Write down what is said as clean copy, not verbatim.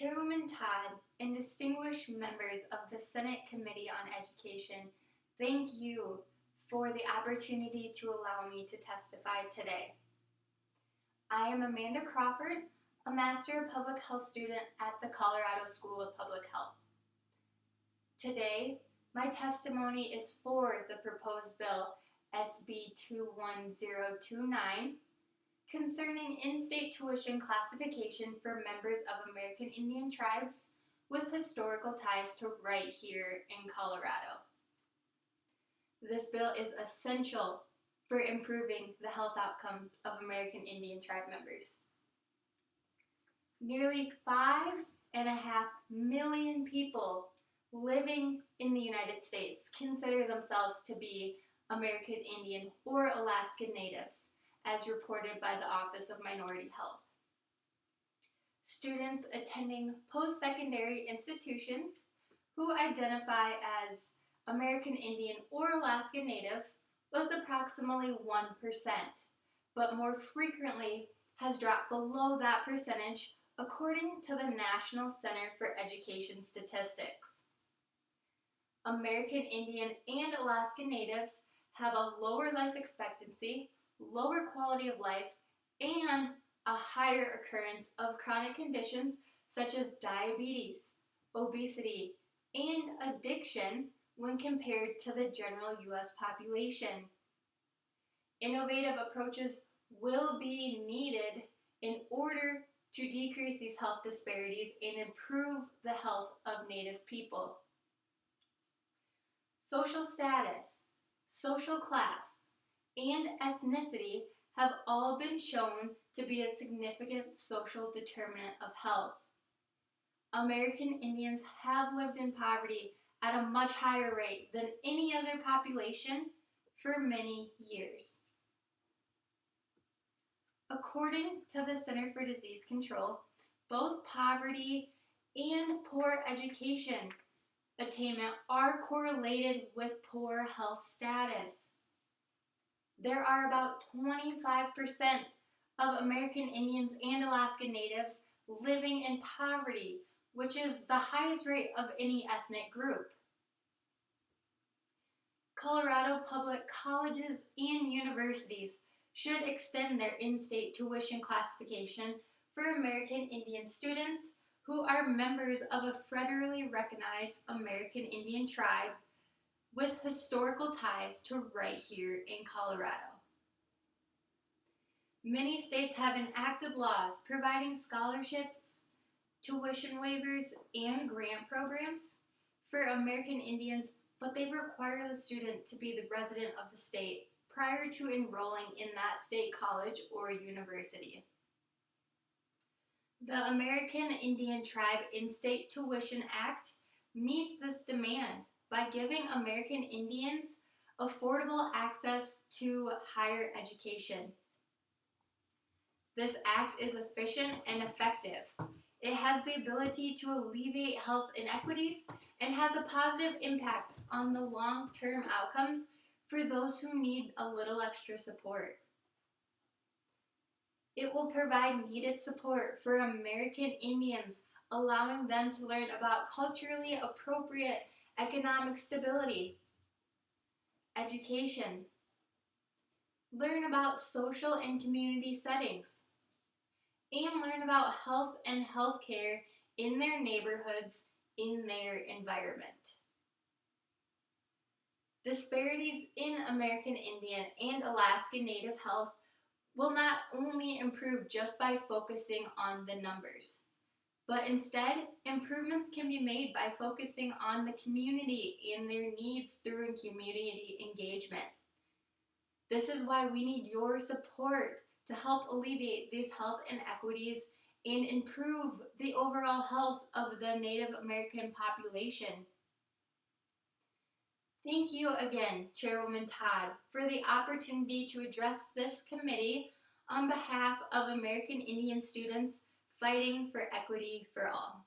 Chairwoman Todd and distinguished members of the Senate Committee on Education, thank you for the opportunity to allow me to testify today. I am Amanda Crawford, a Master of Public Health student at the Colorado School of Public Health. Today, my testimony is for the proposed bill SP21 concerning in-state tuition classification for members of American Indian tribes with historical ties to right here in Colorado. This bill is essential for improving the health outcomes of American Indian tribe members. Nearly 5.5 million people living in the United States consider themselves to be American Indian or Alaskan Natives, as reported by the Office of Minority Health. Students attending post-secondary institutions who identify as American Indian or Alaskan Native was approximately 1%, but more frequently has dropped below that percentage according to the National Center for Education Statistics. American Indian and Alaskan Natives have a lower life expectancy, lower quality of life, and a higher occurrence of chronic conditions such as diabetes, obesity, and addiction when compared to the general U.S. population. Innovative approaches will be needed in order to decrease these health disparities and improve the health of Native people. Social status, social class, and ethnicity have all been shown to be a significant social determinant of health. American Indians have lived in poverty at a much higher rate than any other population for many years. According to the Center for Disease Control, both poverty and poor education attainment are correlated with poor health status. There are about 25% of American Indians and Alaskan Natives living in poverty, which is the highest rate of any ethnic group. Colorado public colleges and universities should extend their in-state tuition classification for American Indian students who are members of a federally recognized American Indian tribe with historical ties to right here in Colorado. Many states have enacted laws providing scholarships, tuition waivers, and grant programs for American Indians, but they require the student to be the resident of the state prior to enrolling in that state college or university. The American Indian Tribe In-State Tuition Act meets this demand by giving American Indians affordable access to higher education. This act is efficient and effective. It has the ability to alleviate health inequities and has a positive impact on the long-term outcomes for those who need a little extra support. It will provide needed support for American Indians, allowing them to learn about culturally appropriate economic stability, education, learn about social and community settings, and learn about health and healthcare in their neighborhoods, in their environment. Disparities in American Indian and Alaskan Native health will not only improve just by focusing on the numbers, but instead, improvements can be made by focusing on the community and their needs through community engagement. This is why we need your support to help alleviate these health inequities and improve the overall health of the Native American population. Thank you again, Chairwoman Todd, for the opportunity to address this committee on behalf of American Indian students fighting for equity for all.